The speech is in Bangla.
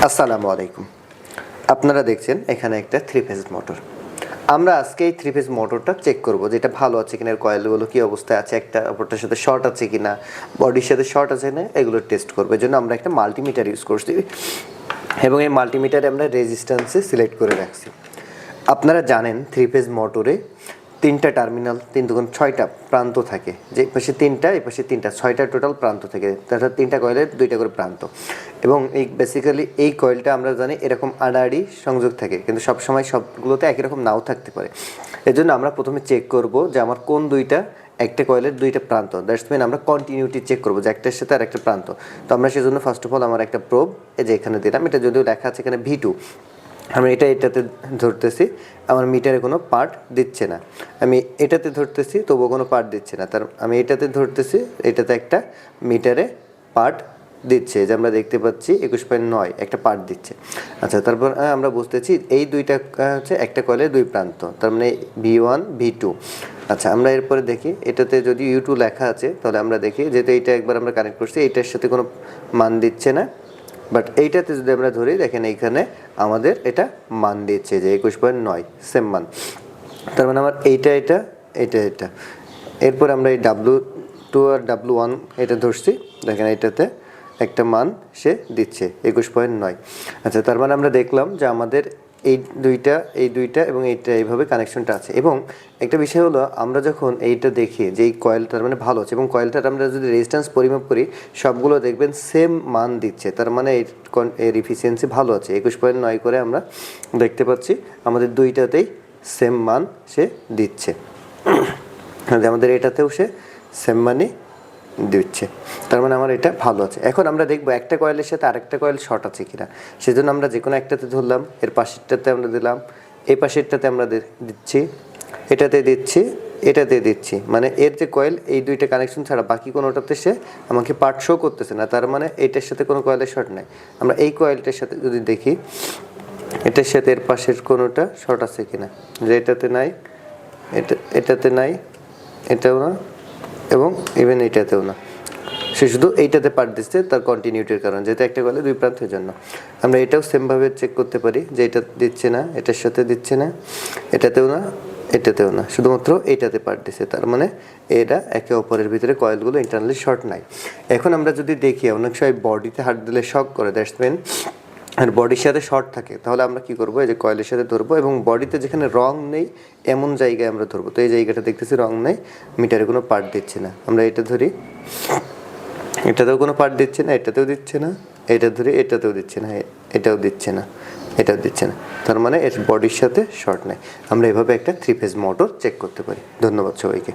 আসসালামু আলাইকুম। আপনারা দেখছেন এখানে একটা থ্রি ফেজ মোটর। আমরা আজকে এই থ্রি ফেজ মোটরটা চেক করব যে এটা ভালো আছে কিনা, এর কয়েলগুলো কী অবস্থায় আছে, একটা অপরটার সাথে শর্ট আছে কিনা, বডির সাথে শর্ট আছে না, এগুলো টেস্ট করবো। এর জন্য আমরা একটা মাল্টিমিটার ইউজ করছি এবং এই মাল্টিমিটারে আমরা রেজিস্ট্যান্সে সিলেক্ট করে রাখছি। আপনারা জানেন থ্রি ফেজ মোটরে তিনটা টার্মিনাল, 3 দুগুণ 6টা প্রান্ত থাকে, যে পাশে 3টা এই পাশে 3টা, 6টা টোটাল প্রান্ত থাকে। তাছাড়া 3টা কয়েলের 2টা করে প্রান্ত এবং এই বেসিক্যালি এই কয়েলটা আমরা জানি এরকম আড়াআড়ি সংযোগ থাকে, কিন্তু সবসময় সবগুলোতে একই রকম নাও থাকতে পারে। এজন্য আমরা প্রথমে চেক করব যে আমার কোন দুইটা একটা কয়েলের 2টা প্রান্ত, দ্যাটস মিন আমরা কন্টিনিউটি চেক করবো যে একটার সাথে আর একটা প্রান্ত। তো আমরা সেজন্য ফার্স্ট অফ অল আমার একটা প্রোব এই যে এখানে দিলাম, এটা যদিও লেখা আছে এখানে V2, আমি এটাতে ধরতেছি, আমার মিটারে কোনো পার্ট দিচ্ছে না। আমি এটাতে ধরতেছি তবুও কোনো পার্ট দিচ্ছে না। আমি এটাতে ধরতেছি, এটাতে একটা মিটারে পার্ট দিচ্ছে, যে আমরা দেখতে পাচ্ছি 21.9 একটা পার্ট দিচ্ছে। আচ্ছা, তারপর আমরা বুঝতেছি এই দুইটা হচ্ছে একটা কয়েলের 2 প্রান্ত, তার মানে V1 V2। আচ্ছা, আমরা এরপরে দেখি এটাতে যদি U2 লেখা আছে, তাহলে আমরা দেখি যেহেতু এইটা একবার আমরা কানেক্ট করছি, এইটার সাথে কোনো মান দিচ্ছে না। বাট এইটাতে যদি আমরা ধরি, দেখেন এইখানে আমাদের এটা মান দিচ্ছে যে 21.9 সেম মান। তার মানে আমার এইটা এরপর আমরা এই W2 আর W1 এটা ধরছি, দেখেন এইটাতে একটা মান সে দিচ্ছে 21.9। আচ্ছা, তার মানে আমরা দেখলাম যে আমাদের এই দুইটা এবং এইটা এইভাবে কানেকশনটা আছে। এবং একটা বিষয় হলো, আমরা যখন এইটা দেখি যে এই কয়েলটার মানে ভালো আছে এবং কয়েলটার আমরা যদি রেজিস্ট্যান্স পরিমাপ করি, সবগুলো দেখবেন সেম মান দিচ্ছে, তার মানে এর এফিসিয়েন্সি ভালো আছে। 21.9 করে আমরা দেখতে পাচ্ছি আমাদের দুইটাতেই সেম মান সে দিচ্ছে, আমাদের এটাতেও সে সেম মানই দিচ্ছে, তার মানে আমার এটা ভালো আছে। এখন আমরা দেখবো একটা কয়েলের সাথে আরেকটা কয়েল শর্ট আছে কিনা। সেজন্য আমরা যে কোনো একটাতে ধরলাম, এর পাশেরটাতে আমরা দিলাম, এই পাশেরটাতে আমরা দিচ্ছি, এটাতে দিচ্ছি, মানে এর যে কয়েল এই দুইটা কানেকশন ছাড়া বাকি কোনোটাতে সে আমাকে পার্ট শো করতেছে না, তার মানে এটার সাথে কোনো কয়েলের শর্ট নাই। আমরা এই কয়েলটার সাথে যদি দেখি, এটার সাথে এর পাশের কোনোটা শর্ট আছে কিনা, যে এটাতে নাই, এটাতে নাই, এটাও না, এবং ইভেন এইটাতেও না। সে শুধু এইটাতে পার্ট দিচ্ছে তার কন্টিনিউটির কারণে, যেহেতু একটা কয়েলে 2 প্রান্তের জন্য। আমরা এটাও সেমভাবে চেক করতে পারি যে এটা দিচ্ছে না, এটার সাথে দিচ্ছে না, এটাতেও না, শুধুমাত্র এইটাতে পার্ট দিচ্ছে, তার মানে এরা একে অপরের ভিতরে কয়েলগুলো ইন্টারনালি শর্ট নাই। এখন আমরা যদি দেখি, অনেক সময় বডিতে হাত দিলে শক করে, দ্যাটস মিন আর বডির সাথে শর্ট থাকে, তাহলে আমরা কি করব, এই যে কয়েলের সাথে ধরবো এবং বডিতে যেখানে রং নেই এমন জায়গায় আমরা ধরবো। তো এই জায়গাটা দেখতেছি রং নেই, মিটারে কোনো পার্ট দিচ্ছে না, আমরা এটা ধরি, এটাতেও কোনো পার্ট দিচ্ছে না, এটাতেও দিচ্ছে না, এটা ধরি, এটাতেও দিচ্ছে না, এটাও দিচ্ছে না, তার মানে এর বডির সাথে শর্ট নেই। আমরা এভাবে একটা থ্রি ফেজ মোটর চেক করতে পারি। ধন্যবাদ সবাইকে।